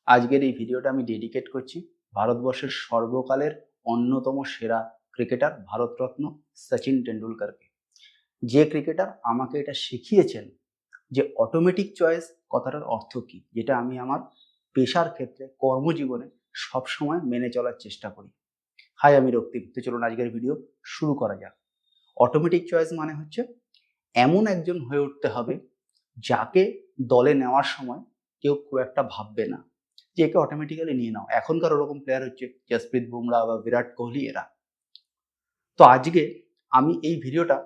আজকের এই ভিডিওটা আমি ডেডিকেট করছি ভারতবর্ষের সর্বকালের অন্যতম সেরা ক্রিকেটার ভারতরত্ন সচিন টেন্ডুলকারকে। যে ক্রিকেটার আমাকে এটা শিখিয়েছেন যে অটোমেটিক চয়েস কথাটার অর্থ কী, যেটা আমি আমার পেশার ক্ষেত্রে কর্মজীবনে সবসময় মেনে চলার চেষ্টা করি। হাই, আমি রক্তিম। তো চলুন আজকের ভিডিও শুরু করা যাক। অটোমেটিক চয়েস মানে হচ্ছে এমন একজন হয়ে উঠতে হবে যাকে দলে নেওয়ার সময় কেউ খুব একটা ভাববে না যে একে অটোমেটিক্যালি নিয়ে নাও। এখনকার ওরকম প্লেয়ার হচ্ছে জসপ্রীত বুমরা বা বিরাট কোহলি এরা। তো আজকে আমি এই ভিডিওটা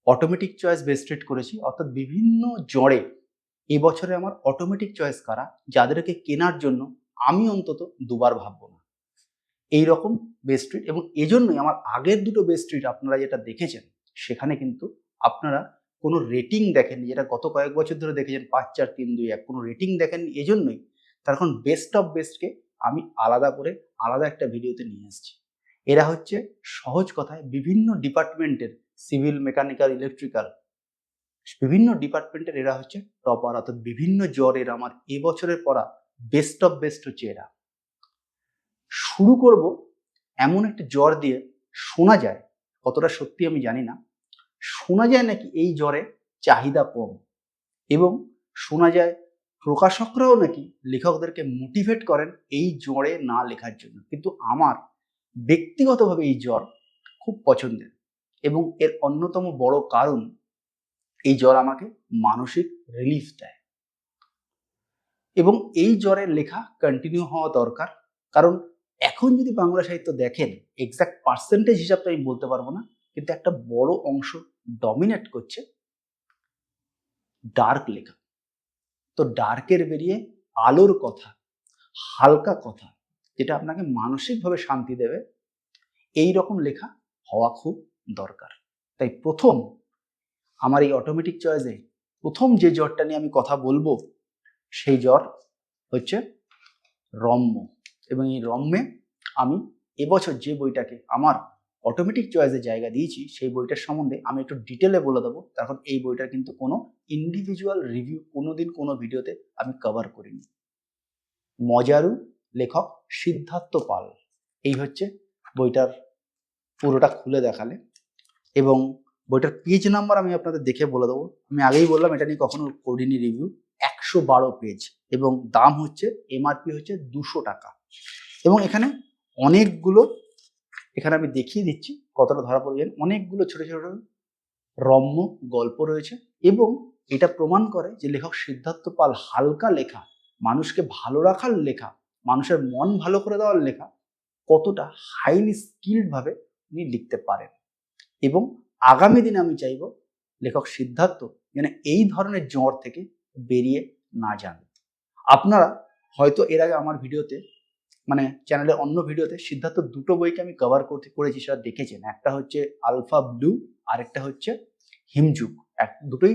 অটোমেটিক চয়েস বেস্ট্রেট করেছি, অর্থাৎ বিভিন্ন জড়ে এবছরে আমার অটোমেটিক চয়েস কারা, যাদেরকে কেনার জন্য আমি অন্তত দুবার ভাববো না, এইরকম বেস্ট্রিট। এবং এজন্যই আমার আগের দুটো বেস্ট্রিট আপনারা যেটা দেখেছেন সেখানে কিন্তু আপনারা কোনো রেটিং দেখেননি, যেটা গত কয়েক বছর ধরে দেখেছেন 5-4-3-2-1, কোনো রেটিং দেখেননি। এজন্যই তার এখন বেস্ট অফ বেস্টকে আমি আলাদা করে আলাদা একটা ভিডিওতে নিয়ে এসেছি। এরা হচ্ছে সহজ কথায় বিভিন্ন ডিপার্টমেন্টের, সিভিল, মেকানিক্যাল, ইলেকট্রিক্যাল, বিভিন্ন ডিপার্টমেন্টের এরা হচ্ছে টপার, অর্থাৎ বিভিন্ন জ্বরের আমার এবছরের পড়া বেস্ট অফ বেস্ট হচ্ছে এরা। শুরু করব এমন একটা জ্বর দিয়ে। শোনা যায়, কতটা সত্যি আমি জানি না, শোনা যায় নাকি এই জ্বরে চাহিদা কম, এবং শোনা যায় প্রকাশকরাও নাকি লেখকদেরকে মোটিভেট করেন এই জ্বরে না লেখার জন্য। কিন্তু আমার ব্যক্তিগতভাবে এই জ্বর খুব পছন্দের, এবং এর অন্যতম বড় কারণ এই জ্বর আমাকে মানসিক রিলিফ দেয়। এবং এই জ্বরের লেখা কন্টিনিউ হওয়া দরকার, কারণ এখন যদি বাংলা সাহিত্য দেখেন, এক্সাক্ট পার্সেন্টেজ হিসাবটা আমি বলতে পারবো না, কিন্তু একটা বড় অংশ ডমিনেট করছে ডার্ক লেখা। তো ডার্কের বেরিয়ে আলোর কথা, হালকা কথা, যেটা আপনাকে মানসিকভাবে শান্তি দেবে, এই রকম লেখা হওয়া খুব দরকার। তাই প্রথম আমার এই অটোমেটিক চয়েসে প্রথম যে জ্বরটা নিয়ে আমি কথা বলবো সেই জ্বর হচ্ছে রম্য। এবং এই রম্যে আমি এবছর যে বইটাকে আমার অটোমেটিক চয়েসে জায়গা দিয়েছি সেই বইটার সম্বন্ধে আমি একটু ডিটেলে বলে দেবো। তখন এই বইটার কিন্তু কোনো ইন্ডিভিজুয়াল রিভিউ কোনোদিন কোনো ভিডিওতে আমি কভার করিনি। মজারু, লেখক সিদ্ধার্থ পাল। এই হচ্ছে বইটার পুরোটা খুলে দেখালে, এবং বইটার পেজ নাম্বার আমি আপনাদের দেখে বলে দেবো। আমি আগেই বললাম এটা নিয়ে কখনো করিনি রিভিউ। 112 পেজ, এবং দাম হচ্ছে এমআরপি হচ্ছে 200 টাকা। এবং এখানে অনেকগুলো, এখানে আমি দেখিয়ে দিচ্ছি কতটা ধরা পড়লেন, অনেকগুলো ছোট ছোট রম্য গল্প রয়েছে। এবং এটা প্রমাণ করে যে লেখক সিদ্ধার্থ পাল হালকা লেখা, মানুষকে ভালো রাখার লেখা, মানুষের মন ভালো করে দেওয়ার লেখা কতটা হাইলি স্কিল্ড ভাবে উনি লিখতে পারেন। এবং আগামী দিনে আমি চাইব লেখক সিদ্ধার্থ যেন এই ধরনের জ্বর থেকে বেরিয়ে না যান। আপনারা হয়তো এর আগে আমার ভিডিওতে, মানে চ্যানেলের অন্য ভিডিওতে সিদ্ধার্থ দুটো বইকে আমি কভার করেছি, সেটা দেখেছেন। একটা হচ্ছে আলফা ব্লু, আরেকটা হচ্ছে হিমযুগ। দুটোই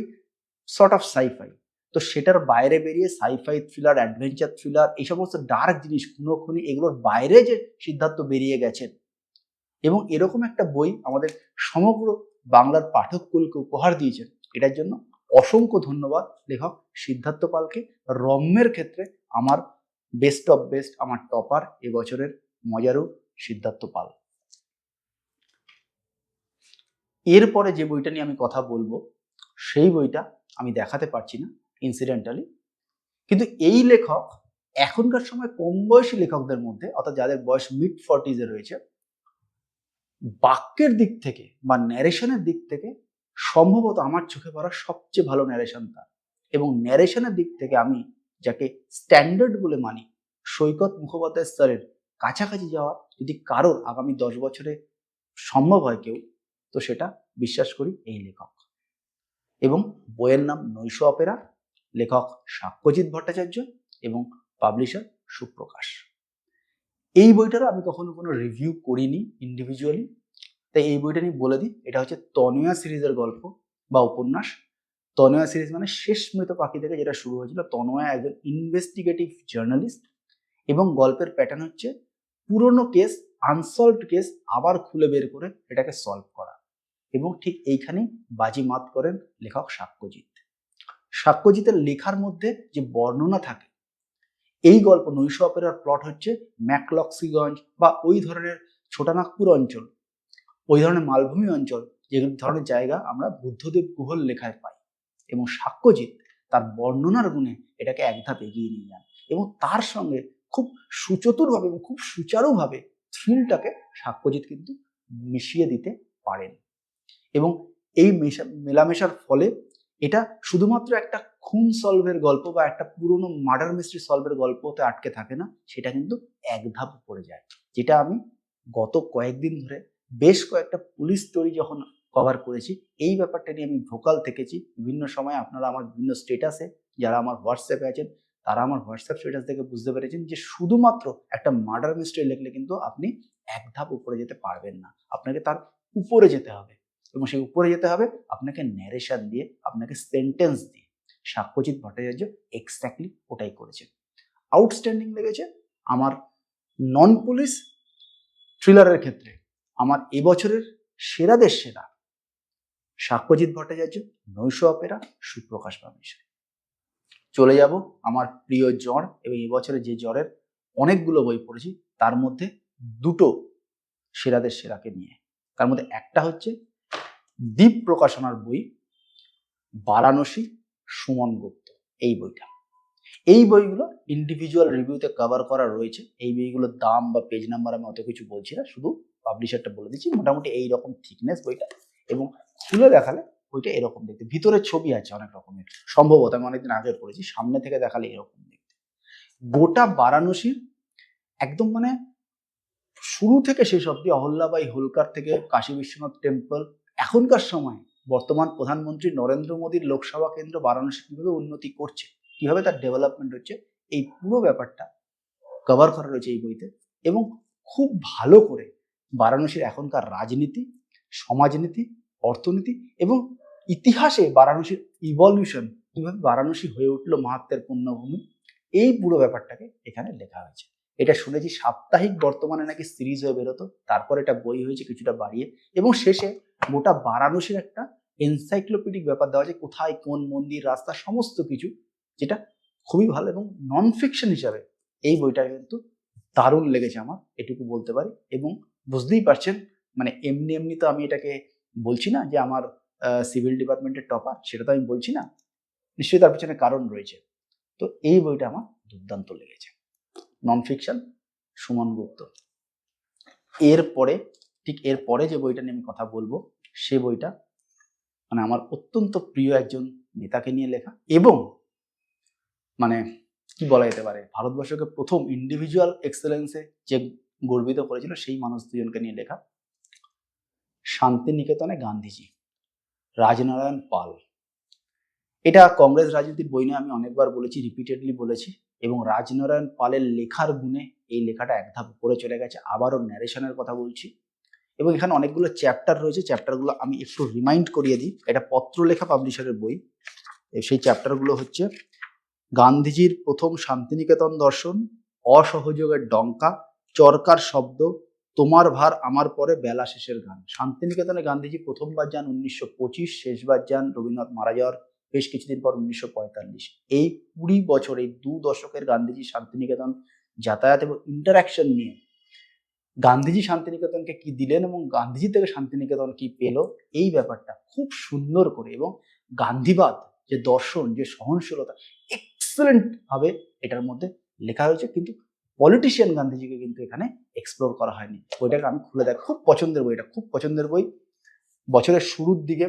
সর্ট অফ সাইফাই। তো সেটার বাইরে বেরিয়ে সাইফাই থ্রিলার, অ্যাডভেঞ্চার থ্রিলার, এই সমস্ত ডার্ক জিনিস, খুনোখুনি, এগুলোর বাইরে যে সিদ্ধার্থ বেরিয়ে গেছেন, এবং এরকম একটা বই আমাদের সমগ্র বাংলার পাঠককুলকে উপহার দিয়েছেন, এটার জন্য অসংখ্য ধন্যবাদ লেখক সিদ্ধার্থ পালকে। রম্যের ক্ষেত্রে আমার বেস্ট অফ বেস্ট, আমার টপার এবছরের মজারু সিদ্ধার্থ পাল। এরপরে যে বইটা নিয়ে আমি কথা বলবো সেই বইটা আমি দেখাতে পারছি না ইনসিডেন্টালি, কিন্তু এই লেখক এখনকার সময় কম বয়সী লেখকদের মধ্যে, অর্থাৎ যাদের বয়স মিড 40s রয়েছে, বাক্যের দিক থেকে বা ন্যারেশনের দিক থেকে সম্ভবত আমার চোখে পড়া সবচেয়ে ভালো ন্যারেশন তার। এবং ন্যারেশনের দিক থেকে আমি যাকে স্ট্যান্ডার্ড বলে মানি, সৈকত মুখোপাধ্যায় স্যারের কাছাকাছি যাওয়া যদি কারোর আগামী 10 বছরে সম্ভব হয় কেউ, তো সেটা বিশ্বাস করি এই লেখক। এবং বইয়ের নাম নৈশ অপেরা, লেখক সাক্ষ্যজিৎ ভট্টাচার্য এবং পাবলিশার সুপ্রকাশ। এই বইটারও আমি কখনো কোনো রিভিউ করিনি ইন্ডিভিজুয়ালি, তাই এই বইটা নিয়ে বলে দিই। এটা হচ্ছে তনয়া সিরিজের গল্প বা উপন্যাস। তনয়া সিরিজ মানে শেষ মৃত পাখি থেকে যেটা শুরু হয়েছিল। তনয়া একজন ইনভেস্টিগেটিভ জার্নালিস্ট, এবং গল্পের প্যাটার্ন হচ্ছে পুরনো কেস, আনসলভড কেস আবার খুলে বের করে এটাকে সলভ করা। এবং ঠিক এইখানেই বাজিমাত করেন লেখক সাক্ষ্যজিৎ। সাক্ষ্যজিতের লেখার মধ্যে যে বর্ণনা থাকে, এই গল্প নৈশ অপেরার প্লট হচ্ছে ম্যাকলক্সিগঞ্জ বা ওই ধরনের ছোটানাগপুর অঞ্চল, ওই ধরনের মালভূমি অঞ্চল, যে ধরনের জায়গা আমরা বুদ্ধদেব গুহর লেখায় পাই। এবং সাক্ষ্যজিৎ তার বর্ণনার গুণে এটাকে এক ধাপ এগিয়ে নিয়ে যান এবং তার সঙ্গে খুব সুচতুরভাবে এবং খুব সুচারুভাবে থ্রিলটাকে সাক্ষ্যজিৎ কিন্তু মিশিয়ে দিতে পারেন। এবং এই মেলামেশার ফলে এটা শুধুমাত্র একটা খুন সলভের গল্প বা একটা পুরনো মার্ডার মিস্ট্রি সলভের গল্পতে আটকে থাকে না, সেটা কিন্তু এক ধাপ উপরে যায়। যেটা আমি গত কয়েকদিন ধরে বেশ কয়েকটা পুলিশ স্টোরি যখন কভার করেছি, এই ব্যাপারটা নিয়ে আমি ভোকাল থেকেছি। বিভিন্ন সময় আপনারা আমার বিভিন্ন স্টেটাসে, যারা আমার হোয়াটসঅ্যাপে আছেন তারা আমার হোয়াটসঅ্যাপ স্টেটাস থেকে বুঝতে পেরেছেন যে শুধুমাত্র একটা মার্ডার মিস্ট্রি লিখলে কিন্তু আপনি এক ধাপ উপরে যেতে পারবেন না, আপনাকে তার উপরে যেতে হবে। এবং সেই উপরে যেতে হবে আপনাকে ন্যারেশন দিয়ে, আপনাকে সেন্টেন্স দিয়ে। সাক্ষ্যজিৎ ভট্টাচার্য এক্স্যাক্টলি ওটাই করেছে। আউটস্ট্যান্ডিং লেগেছে আমার নন পুলিশ থ্রিলারের ক্ষেত্রে। আমার এবছরের সেরাদের সেরা সাক্ষ্যজিৎ ভট্টাচার্য, নৈশ অপেরা, সুপ্রকাশ পাবলিশার। চলে যাব আমার প্রিয় জ্বর, এবং এবছরে যে জ্বরের অনেকগুলো বই পড়েছি তার মধ্যে দুটো সেরাদের সেরাকে নিয়ে। তার মধ্যে একটা হচ্ছে দ্বীপ প্রকাশনার বই বারাণসী, সুমন গুপ্ত। এই বইটা, এই বইগুলো ইন্ডিভিজুয়াল রিভিউতে কভার করা রয়েছে। এই বইগুলোর দাম বা পেজ নাম্বার আমি অত কিছু বলছি না, শুধু পাবলিশারটা বলে দিচ্ছি। মোটামুটি এইরকম থিকনেস বইটা, এবং খুলে দেখালে বইটা এরকম দেখতে। ভিতরে ছবি আছে অনেক রকমের, সম্ভবত আমি অনেকদিন আগে পড়েছি, সামনে থেকে দেখালে এরকম দেখতে। গোটা বারাণসীর একদম মানে শুরু থেকে শেষ অব্দি, অহল্যাবাই হোলকার থেকে কাশী বিশ্বনাথ টেম্পল, এখনকার সময় বর্তমান প্রধানমন্ত্রী নরেন্দ্র মোদীর লোকসভা কেন্দ্র বারাণসী কিভাবে উন্নতি করছে, কিভাবে তার ডেভেলপমেন্ট হচ্ছে, এই পুরো ব্যাপারটা কভার করা রয়েছে এই বইতে। এবং খুব ভালো করে বারাণসীর এখনকার রাজনীতি, সমাজনীতি, অর্থনীতি এবং ইতিহাসে বারাণসীর ইভলিউশন, কিভাবে বারাণসী হয়ে উঠলো মাহাত্মের পুণ্যভূমি, এই পুরো ব্যাপারটাকে এখানে লেখা হয়েছে। এটা শুনেছি সাপ্তাহিক বর্তমানে নাকি সিরিজ হয়ে বেরোতো, তারপর এটা বই হয়েছে কিছুটা বাড়িয়ে, এবং শেষে গোটা বারাণসীর একটা এনসাইক্লোপিডিক ব্যাপার দেওয়া যায়, কোথায় কোন মন্দির, রাস্তা, সমস্ত কিছু, যেটা খুবই ভালো। এবং নন ফিকশন হিসাবে এই বইটা কিন্তু দারুণ লেগেছে আমার, এটুকু বলতে পারি। এবং বুঝতেই পারছেন, মানে এমনি এমনি তো আমি এটাকে বলছি না যে আমার সিভিল ডিপার্টমেন্টের টপার, সেটা তো আমি বলছি না, নিশ্চয়ই তার পিছনে কারণ রয়েছে। তো এই বইটা আমার দুর্দান্ত লেগেছে, নন ফিকশন, সুমন গুপ্ত। এরপরে, ঠিক এরপরে যে বইটা নিয়ে আমি কথা বলবো, সে বইটা মানে আমার অত্যন্ত প্রিয় একজন নেতাকে নিয়ে লেখা, এবং মানে কি বলা যেতে পারে, ভারতবর্ষকে প্রথম ইন্ডিভিজুয়াল এক্সেলেন্সে যে গর্বিত করেছিল সেই মানুষ দুজনকে নিয়ে লেখা। শান্তিনিকেতনে গান্ধীজি, রাজনারায়ণ পাল। এটা কংগ্রেস রাজনীতির বই নিয়ে আমি অনেকবার বলেছি, রিপিটেডলি বলেছি, এবং রাজনারায়ণ পালের লেখার গুণে এই লেখাটা এক ধাপ উপরে চলে গেছে। আবারও ন্যারেশনের কথা বলছি, এবং এখানে অনেকগুলো চ্যাপ্টার রয়েছে। চ্যাপ্টারগুলো আমি একটু রিমাইন্ড করিয়ে দিই। এটা পত্রলেখা পাবলিশারের বই। সেই চ্যাপ্টারগুলো হচ্ছে গান্ধীজির প্রথম শান্তিনিকেতন দর্শন, অসহযোগের ডঙ্কা, চরকার শব্দ, তোমার ভার আমার পরে, বেলা শেষের গান। শান্তিনিকেতনে গান্ধীজি প্রথমবার যান 1925, শেষবার যান রবীন্দ্রনাথ মারা যাওয়ার বেশ কিছুদিন পর 1945। এই 20 বছর, এই 2 দশকের গান্ধীজি শান্তিনিকেতন যাতায়াত এবং ইন্টারাকশন নিয়ে গান্ধীজি শান্তিনিকেতনকে কি দিলেন এবং গান্ধীজি থেকে শান্তিনিকেতন কি পেল, এই ব্যাপারটা খুব সুন্দর করে, এবং গান্ধীবাদ যে দর্শন, যে সহনশীলতা, এক্সেলেন্ট ভাবে এটার মধ্যে লেখা হয়েছে। কিন্তু পলিটিশিয়ান গান্ধীজিকে কিন্তু এখানে এক্সপ্লোর করা হয়নি। বইটাকে আমি খুলে দেখ, খুব পছন্দের বই, এটা খুব পছন্দের বই। বছরের শুরুর দিকে,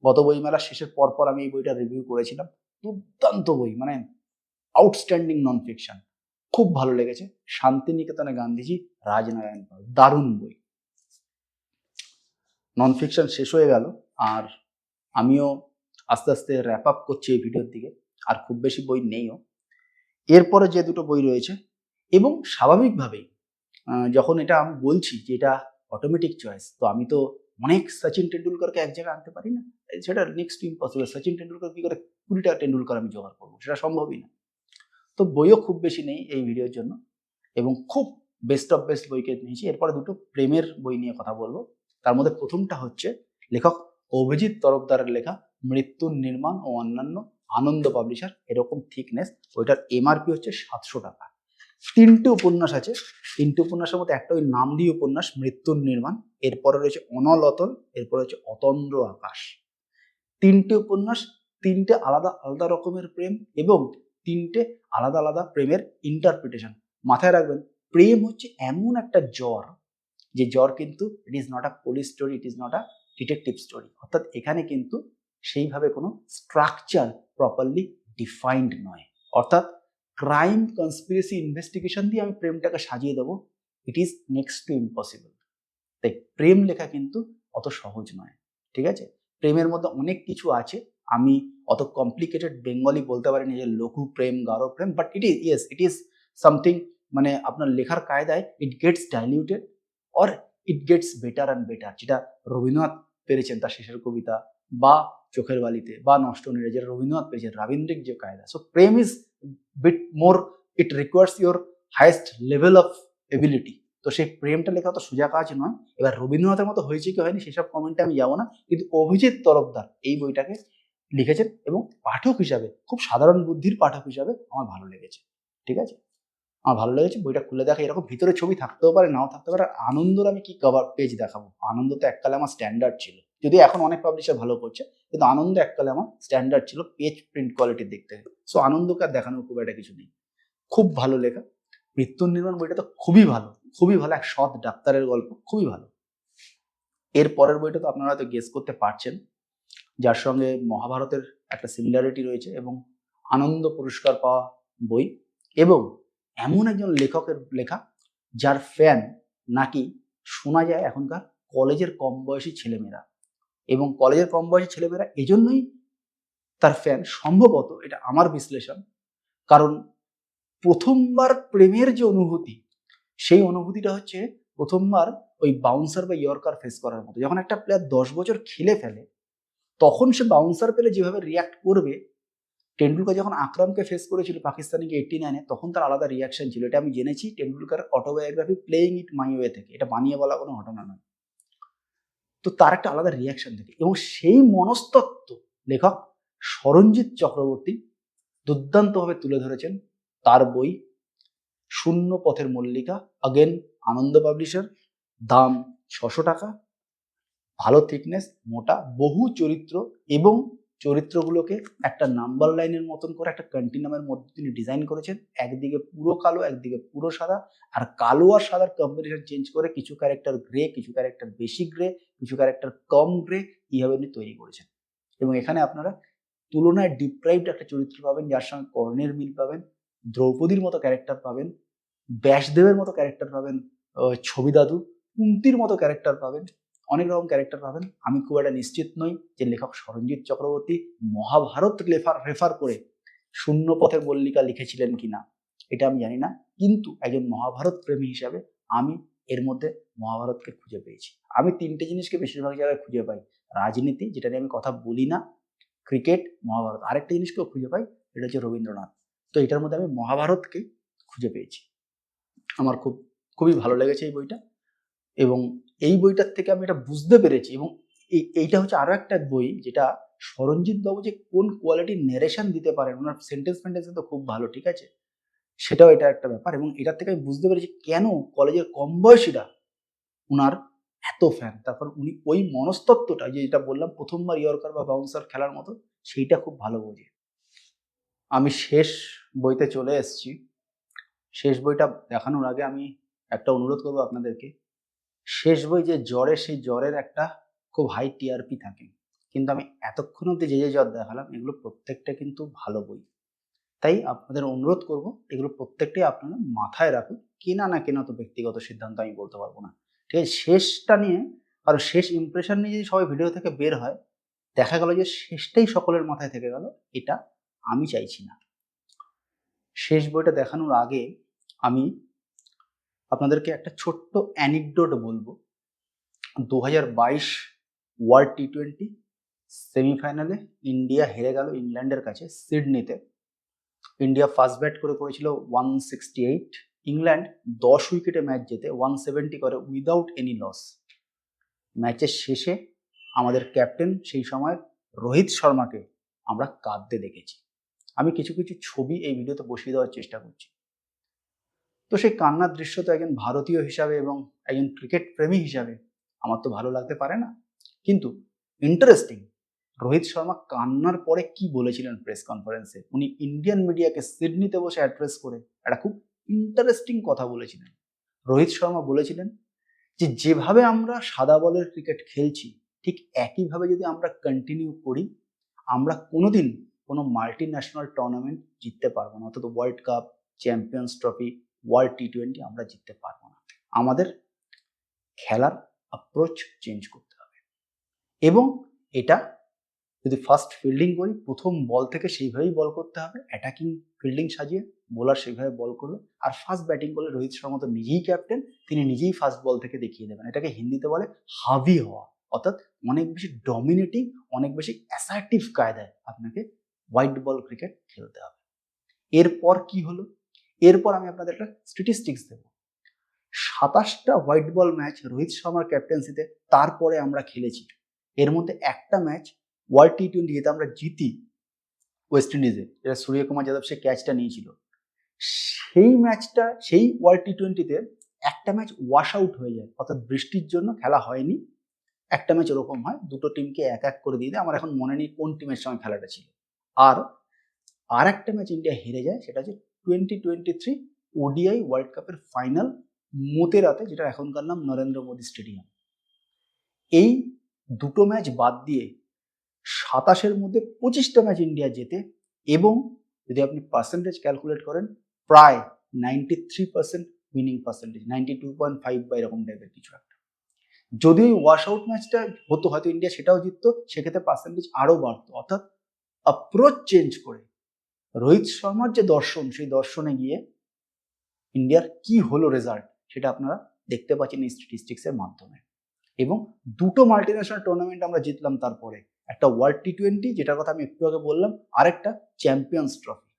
গত বইমেলার শেষের পর আমি এই বইটা রিভিউ করেছিলাম। দুর্দান্ত বই, মানে আউটস্ট্যান্ডিং নন ফিকশন, খুব ভালো লেগেছে। শান্তিনিকেতনে গান্ধীজি, রাজনারায়ণ পাল, দারুণ বই। নন ফিকশন শেষ হয়ে গেল, আর আমিও আস্তে আস্তে র্যাপ আপ করছি এই ভিডিওর দিকে, আর খুব বেশি বই নেইও। এরপরে যে দুটো বই রয়েছে, এবং স্বাভাবিকভাবেই যখন এটা আমি বলছি যে এটা অটোমেটিক চয়েস, তো আমি তো অনেক সচিন টেন্ডুলকারকে এক জায়গায় আনতে পারি না, সেটা নেক্সট ইম্পসিবল। সচিন টেন্ডুলকার কি করে 20টা টেন্ডুলকার আমি জোগাড় করবো, সেটা সম্ভবই না। তো বইও খুব বেশি নেই এই ভিডিওর জন্য, এবং খুব বেস্ট অফ বেস্ট বইকে নিয়েছি। এরপরে দুটো প্রেমের বই নিয়ে কথা বলবো। তার মধ্যে প্রথমটা হচ্ছে লেখক অভিজিৎ তরফদারের লেখা মৃত্যুর নির্মাণ ও অন্যান্য, আনন্দ পাবলিশার। এরকম থিকনেস, ওইটার এমআরপি হচ্ছে 700 টাকা। তিনটে উপন্যাস আছে, তিনটে উপন্যাসের মধ্যে একটা ওই নাম দিয়ে উপন্যাস মৃত্যুর নির্মাণ, এরপরে রয়েছে অনল অতল, এরপরে হচ্ছে অতন্দ্র আকাশ। তিনটে উপন্যাস, তিনটে আলাদা আলাদা রকমের প্রেম এবং তিনটে আলাদা আলাদা প্রেমের ইন্টারপ্রিটেশন। মাথায় রাখবেন, প্রেম হচ্ছে এমন একটা জ্বর, যে জ্বর কিন্তু it is not a police story, it is not a detective story. অর্থাৎ এখানে কিন্তু সেইভাবে কোনো স্ট্রাকচার প্রপারলি ডিফাইন্ড নয়। অর্থাৎ ক্রাইম কনস্পিরেসি ইনভেস্টিগেশন দিয়ে আমি প্রেমটাকে সাজিয়ে দেবো, it is next to impossible. তাই প্রেম লেখা কিন্তু অত সহজ নয়, ঠিক আছে? প্রেমের মধ্যে অনেক কিছু আছে, আমি অত কমপ্লিকেটেড বেঙ্গলি বলতে পারিনি যে লঘু প্রেম গাঢ় প্রেম, but it is, yes it is something, মানে আপনার লেখার কায়দায় it gets diluted or it gets better and better, যেটা রবীন্দ্রনাথ পেরেছেন তার শেষের কবিতা, বা চোখের বালিতে, বা নষ্ট নীড়ে, যেটা রবীন্দ্রনাথ পেয়েছেন, রাবীন্দ্রিক যে কায়দা। সো প্রেম is bit more, it requires your highest level of ability. তো সেই প্রেমটা লেখা তো সোজা কাজ নয়। এবার রবীন্দ্রনাথের মতো হয়েছে কি হয়নি সেসব কমেন্টে আমি যাবো না, কিন্তু অভিজিৎ তরফদার এই বইটাকে লিখেছেন এবং পাঠক হিসাবে, খুব সাধারণ বুদ্ধির পাঠক হিসাবে আমার ভালো লেগেছে, ঠিক আছে? আমার ভালো লেগেছে। বইটা খুলে দেখা, এরকম ভিতরে ছবি থাকতেও পারে, নাও থাকতে পারে। আনন্দর আমি কি কভার পেজ দেখাবো, আনন্দ তো এককালে আমার স্ট্যান্ডার্ড ছিল, যদিও এখন অনেক পাবলিশার ভালো করছে, কিন্তু আনন্দ এককালে আমার স্ট্যান্ডার্ড ছিল পেজ প্রিন্ট কোয়ালিটির দিক থেকে। সো আনন্দকে আর দেখানোর খুব একটা কিছু নেই। খুব ভালো লেখা। মৃত্যুর নির্মাণ বইটা তো খুবই ভালো, খুবই ভালো, এক সৎ ডাক্তারের গল্প, খুবই ভালো। এর পরের বইটা তো আপনারা হয়তো গেস করতে পারছেন, যার সঙ্গে মহাভারতের একটা সিমিলারিটি রয়েছে এবং আনন্দ পুরস্কার পাওয়া বই, এবং এমন একজন লেখকের লেখা যার ফ্যান নাকি শোনা যায় এখনকার কলেজের কম বয়সী ছেলেমেয়েরা, এবং কলেজের কম বয়সী ছেলেমেয়েরা এজন্যই তার ফ্যান, সম্ভবত এটা আমার বিশ্লেষণ, কারণ প্রথমবার প্রেমের যে অনুভূতি, সেই অনুভূতিটা হচ্ছে প্রথমবার ওই বাউন্সার বা ইয়র্কার ফেস করার মতো। যখন একটা প্লেয়ার 10 বছর খেলে ফেলে, তখন সে বাউন্সার পেলে যেভাবে রিয়াক্ট করবে, টেন্ডুলকার যখন আকরামকে ফেস করেছিল পাকিস্তানিকে 89-এ, তখন তার আলাদা রিয়াকশন ছিল। এটা আমি জেনেছি Tendulkar autobiography playing it my way থেকে, এটা বানিয়ে বলা কোনো ঘটনা নয়। তো তার একটা আলাদা রিয়াকশন থাকে, এবং সেই মনস্তত্ত্ব লেখক সরঞ্জিৎ চক্রবর্তী দুর্দান্তভাবে তুলে ধরেছেন তার বই শূন্য পথের মল্লিকা, আগেন আনন্দ পাবলিশার, দাম 600 টাকা, ভালো থিকনেস, মোটা, বহু চরিত্র, এবং চরিত্রগুলোকে একটা নাম্বার লাইনের মতন করে একটা কন্টিনামের মধ্যে তিনি ডিজাইন করেছেন। একদিকে পুরো কালো, একদিকে পুরো সাদা, আর কালো আর সাদার কম্বিনেশন চেঞ্জ করে কিছু ক্যারেক্টার গ্রে, কিছু ক্যারেক্টার বেশি গ্রে, কিছু ক্যারেক্টার কম গ্রে, এইভাবে উনি তৈরি করেছেন। এবং এখানে আপনারা তুলনায় ডিপ্রাইভড একটা চরিত্র পাবেন, যার সঙ্গে কর্ণের মিল পাবেন, দ্রৌপদীর মতো ক্যারেক্টার পাবেন, ব্যাসদেবের মতো ক্যারেক্টার পাবেন, ছবি দাদু, কুন্তির মতো ক্যারেক্টার পাবেন, অনেক রকম ক্যারেক্টার পাবেন। আমি খুব একটা নিশ্চিত নই যে লেখক সরঞ্জিৎ চক্রবর্তী মহাভারত রেফার করে শূন্য পথের মল্লিকা লিখেছিলেন কিনা, এটা আমি জানি না, কিন্তু একজন মহাভারত প্রেমী হিসাবে আমি এর মধ্যে মহাভারতকে খুঁজে পেয়েছি। আমি তিনটে জিনিসকে বেশিরভাগ জায়গায় খুঁজে পাই, রাজনীতি, যেটা নিয়ে আমি কথা বলি না, ক্রিকেট, মহাভারত। আরেকটা জিনিসকেও খুঁজে পাই, এটা হচ্ছে রবীন্দ্রনাথ। তো এটার মধ্যে আমি মহাভারতকে খুঁজে পেয়েছি। আমার খুবই ভালো লেগেছে এই বইটা, এবং এই বইটার থেকে আমি এটা বুঝতে পেরেছি, এবং এইটা হচ্ছে আরো একটা বই যেটা সরঞ্জিৎ বাবু যে কোন কোয়ালিটির ন্যারেশন দিতে পারেন, ওনার সেন্টেন্স তো খুব ভালো, ঠিক আছে, সেটাও এটা একটা ব্যাপার। এবং এটার থেকে আমি বুঝতে পেরেছি কেন কলেজের কম বয়সীরা উনার এত ফ্যান। তারপর উনি ওই মনস্তত্ত্বটা, যেটা বললাম প্রথমবার ইয়র্কার বা বাউন্সার খেলার মতো, সেইটা খুব ভালো বোঝে। আমি শেষ বইতে চলে এসেছি। শেষ বইটা দেখানোর আগে আমি একটা অনুরোধ করবো আপনাদেরকে। শেষ বই যে জ্বরে, সেই জ্বরের একটা খুব হাই টিআরপি থাকে, কিন্তু আমি এতক্ষণ অব্দি যে জ্বর দেখালাম, এগুলো প্রত্যেকটা কিন্তু ভালো বই। তাই আপনাদের অনুরোধ করব, এগুলো প্রত্যেকটাই আপনারা মাথায় রাখুন। কেনা না কেনা তো ব্যক্তিগত সিদ্ধান্ত, আমি বলতে পারবো না, ঠিক আছে? শেষটা নিয়ে, কারণ শেষ ইমপ্রেশন নিয়ে যদি সবাই ভিডিও থেকে বের হয়, দেখা গেল যে শেষটাই সকলের মাথায় থেকে গেল, এটা আমি চাইছি না। শেষ বইটা দেখানোর আগে আমি আপনাদেরকে একটা ছোট্ট অ্যানিকডোট বলবো। 2022 ওয়ার্ল্ড টি20 সেমিফাইনালে ইন্ডিয়া হেরে গেল ইংল্যান্ডের কাছে সিডনিতে। ইন্ডিয়া ফার্স্ট ব্যাট করে করেছিল 168, ইংল্যান্ড 10 উইকেটে ম্যাচ জেতে 170 করে উইদাউট এনি লস। ম্যাচের শেষে আমাদের ক্যাপ্টেন সেই সময় রোহিত শর্মাকে আমরা কাঁদতে দেখেছি। আমি কিছু কিছু ছবি এই ভিডিওতে বসিয়ে দেওয়ার চেষ্টা করছি। তো সেই কান্নার দৃশ্য তো একজন ভারতীয় হিসাবে এবং একজন ক্রিকেট প্রেমী হিসাবে আমার তো ভালো লাগতে পারে না। কিন্তু ইন্টারেস্টিং, রোহিত শর্মা কান্নার পরে কি বলেছিলেন প্রেস কনফারেন্সে, উনি ইন্ডিয়ান মিডিয়াকে সিডনিতে বসে অ্যাড্রেস করে একটা খুব ইন্টারেস্টিং কথা বলেছিলেন। রোহিত শর্মা বলেছিলেন যে যেভাবে আমরা সাদা বলের ক্রিকেট খেলছি ঠিক একইভাবে যদি আমরা কন্টিনিউ করি আমরা কোনোদিন কোনো মাল্টি ন্যাশনাল টুর্নামেন্ট জিততে পারবো না, অর্থাৎ world cup, champions trophy, world T20 আমরা জিততে পারবো না। আমাদের খেলার অ্যাপ্রোচ চেঞ্জ করতে হবে এবং এটা যদি ফার্স্ট ফিল্ডিং করি প্রথম বল থেকে সেইভাবেই বল করতে হবে, অ্যাটাকিং ফিল্ডিং সাজিয়ে বোলার সেইভাবে বল করবে। আর ফার্স্ট ব্যাটিং করলে রোহিত শর্মা তো নিজেই ক্যাপ্টেন, তিনি নিজেই ফার্স্ট বল থেকে দেখিয়ে দেবেন। এটাকে হিন্দিতে বলে হাভি হওয়া, অর্থাৎ অনেক বেশি ডমিনেটিং, অনেক বেশি অ্যাসার্টিভ কায়দায় আপনাকে হোয়াইট বল ক্রিকেট খেলতে হবে। এরপর কি হলো, এরপর আমি আপনাদের একটা স্ট্যাটিস্টিক্স দেবো। 27টা হোয়াইট বল ম্যাচ রোহিত শর্মার ক্যাপ্টেন্সিতে তারপরে আমরা খেলেছি। এর মধ্যে একটা ম্যাচ ওয়ার্ল্ড টি20 যেটা আমরা জিতি ওয়েস্ট ইন্ডিজে, যেটা সূর্যকুমার যাদব সে ক্যাচটা নিয়েছিল, সেই ম্যাচটা সেই ওয়ার্ল্ড টি20তে একটা ম্যাচ ওয়াশ আউট হয়ে যায়, অর্থাৎ বৃষ্টির জন্য খেলা হয়নি। একটা ম্যাচ ওরকম হয়, দুটো টিমকে এক এক করে দিয়ে দেয়, আমার এখন মনে নেই কোন টিমের সঙ্গে খেলাটা ছিল। আর একটা ম্যাচ ইন্ডিয়া হেরে যায়, সেটা হচ্ছে 2023 ওডিআই ওয়ার্ল্ড কাপের ফাইনাল মোতেরাতে, যেটা এখনকার নাম নরেন্দ্র মোদী স্টেডিয়াম। এই দুটো ম্যাচ বাদ দিয়ে 27-এর মধ্যে 25টা ম্যাচ ইন্ডিয়া জেতে এবং যদি আপনি পার্সেন্টেজ ক্যালকুলেট করেন প্রায় 93% উইনিং পার্সেন্টেজ, 92.5 বা এরকম টাইপের কিছু একটা। যদি ওই ওয়াশ আউট ম্যাচটা হতো হয়তো ইন্ডিয়া সেটাও জিততো, সেক্ষেত্রে পার্সেন্টেজ আরও বাড়তো। অর্থাৎ অ্যাপ্রোচ চেঞ্জ করে রোহিত শর্মার যে দর্শন, সেই দর্শনে গিয়ে ইন্ডিয়ার কি হলো রেজাল্ট সেটা আপনারা দেখতে পাচ্ছেন এই স্ট্যাটিস্টিক্সের মাধ্যমে। এবং দুটো মাল্টিন্যাশনাল টুর্নামেন্ট আমরা জিতলাম, তারপরে একটা ওয়ার্ল্ড টি20 যেটার কথা আমি একটু আগে বললাম, আরেকটা champions trophy.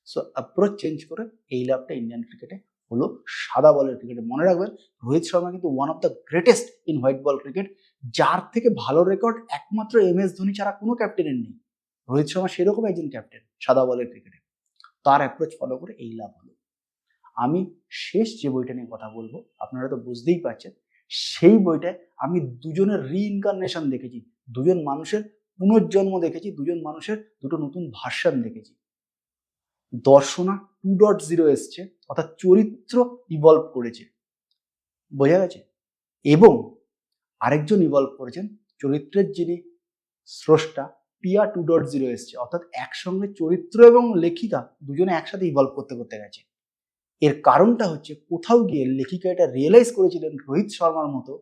So approach change করে এই লাভটা ইন্ডিয়ান ক্রিকেটে হলো সাদা বলের ক্রিকেটে। মনে রাখবেন রোহিত শর্মা কিন্তু one of the greatest in white ball cricket, যার থেকে ভালো রেকর্ড একমাত্র MS ধোনি ছাড়া কোনো ক্যাপ্টেনের নেই। রোহিত শর্মা সেরকম একজন ক্যাপ্টেন সাদা বলের ক্রিকেটে, তার অ্যাপ্রোচ ফলো করে এই লাভ হলো। আমি শেষ যে বইটা নিয়ে কথা বলবো আপনারা তো বুঝতেই পারছেন, সেই বইটায় আমি দুজনের রিইনকারনেশন দেখেছি, দুজন মানুষের পুনর্জন্ম দেখেছি, দুজন মানুষের দুটো নতুন ভার্সন দেখেছি। দর্শনা 2.0 এসছে, অর্থাৎ চরিত্র ইভলভ করেছে, বোঝা গেছে। এবং আরেকজন ইভলভ করেছেন, চরিত্রের যিনি স্রষ্টা পিয়া 2.0 এসছে, অর্থাৎ একসঙ্গে চরিত্র এবং লেখিকা দুজনে একসাথে ইভলভ করতে করতে গেছে। এর কারণটা হচ্ছে কোথাও গিয়ে লেখিকা এটা রিয়েলাইজ করেছিলেন রোহিত শর্মার মতো,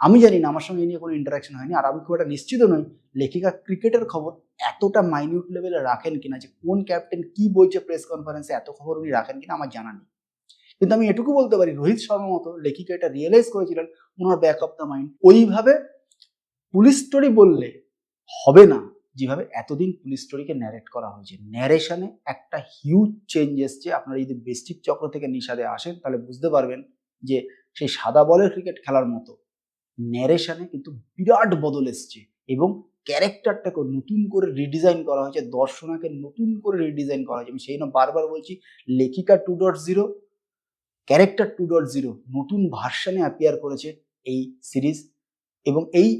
আমি জানি না, আমার সঙ্গে এই নিয়ে কোনো ইন্টারাকশন হয়নি, আর আমি খুব একটা নিশ্চিত নই লেখিকা ক্রিকেটের খবর এতটা মাইনিউট লেভেলে রাখেন কিনা, যে কোন ক্যাপ্টেন কি বলছে প্রেস কনফারেন্সে এত খবর উনি রাখেন কিনা আমার জানা নেই। কিন্তু আমি এটুকু বলতে পারি রোহিত শর্মার মতো লেখিকা এটা রিয়েলাইজ করেছিলেন, ওনার ব্যাক অফ দ্য মাইন্ড ওইভাবে পুলিশ স্টোরি বললে হবে না যেভাবে এতদিন পুলিশ স্টোরিকে ন্যারেট করা হয়েছে। ন্যারেশনে একটা হিউজ চেঞ্জ এসছে। আপনারা যদি বেস্টিক চক্র থেকে নিশাদে আসেন তাহলে বুঝতে পারবেন যে সেই সাদা বলের ক্রিকেট খেলার মতো ন্যারেশনে কিন্তু বিরাট বদল এসছে এবং ক্যারেক্টারটাকে নতুন করে রিডিজাইন করা হয়েছে, দর্শনাকে নতুন করে রিডিজাইন করা হয়েছে। আমি সেই জন্য বারবার বলছি লেখিকা 2.0, ক্যারেক্টার 2.0 নতুন ভার্সানে অ্যাপিয়ার করেছে এই সিরিজ। এবং এই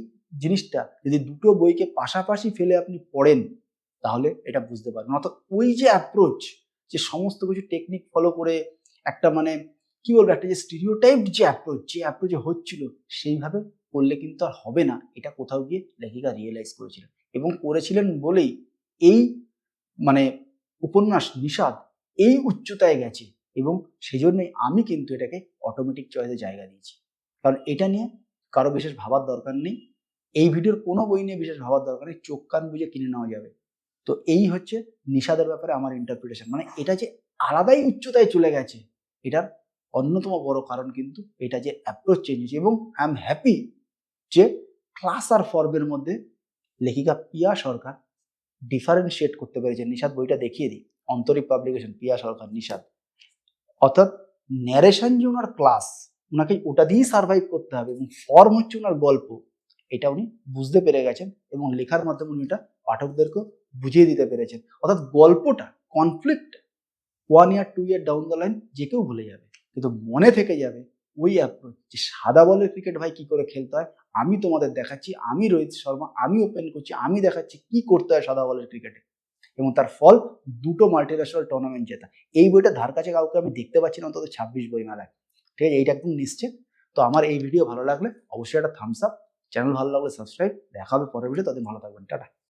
জিনিসটা যদি দুটো বইকে পাশাপাশি ফেলে আপনি পড়েন তাহলে এটা বুঝতে পারবেন। অর্থাৎ ওই যে অ্যাপ্রোচ, যে সমস্ত কিছু টেকনিক ফলো করে একটা মানে কি বলবো, একটা যে স্টিরিওটাইপ যে অ্যাপ্রোচে হচ্ছিল সেইভাবে করলে কিন্তু আর হবে না, এটা কোথাও গিয়ে লেখিকা রিয়েলাইজ করেছিলেন এবং করেছিলেন বলেই এই মানে উপন্যাস নিষাদ এই উচ্চতায় গেছে। এবং সেই জন্যই আমি কিন্তু এটাকে অটোমেটিক চয়েসে জায়গা দিয়েছি, কারণ এটা নিয়ে কারো বিশেষ ভাবার দরকার নেই, এই ভিডিওর কোনো বই নিয়ে বিশেষ ভাবার দরকার নেই, চোখ কান বুঝে কিনে নেওয়া যাবে। তো এই হচ্ছে নিষাদের ব্যাপারে আমার ইন্টারপ্রিটেশন, মানে এটা যে আলাদাই উচ্চতায় চলে গেছে এটার অন্যতম বড় কারণ কিন্তু এটা যে অ্যাপ্রোচ চেঞ্জ হয়েছে। এবং আই এম হ্যাপি যে ক্লাস আর ফর্মের মধ্যে লেখিকা পিয়া সরকার ডিফারেন্সিয়েট করতে পেরেছে। নিষাদ বইটা দেখিয়ে দিই, অন্তরিক পাবলিকেশন, পিয়া সরকার নিষাদ। অর্থাৎ ন্যারেশন যে ওনার ক্লাস, ওনাকে ওটা দিয়েই সার্ভাইভ করতে হবে এবং ফর্ম হচ্ছে ওনার গল্প, এটা উনি বুঝতে পেরে গেছেন এবং লেখার মাধ্যমে উনি এটা পাঠকদেরকেও বুঝিয়ে দিতে পেরেছেন। অর্থাৎ গল্পটা, conflict 1 year 2 year down the line যে কেউ ভুলে যাবে, কিন্তু মনে থেকে যাবে ওই অ্যাপ্রোচ, যে সাদা বলের ক্রিকেট ভাই কি করে খেলতে হয় আমি তোমাদের দেখাচ্ছি, আমি রোহিত শর্মা, আমি ওপেন করছি, আমি দেখাচ্ছি কি করতে হয় সাদা বলের ক্রিকেটে, এবং তার ফল দুটো মাল্টিন্যাশনাল টুর্নামেন্ট জেতা। এই বইটা ধার কাছে কাউকে আমি দেখতে পাচ্ছি না অন্তত 26 বই মেলায়, ঠিক আছে, এইটা একদম নিশ্চিত। তো আমার এই ভিডিও ভালো লাগলে অবশ্যই একটা থামস আপ, চ্যানেল ভালো লাগলে সাবস্ক্রাইব, দেখা হবে পরের ভিডিও, তাদের ভালো থাকবেন, টাটা।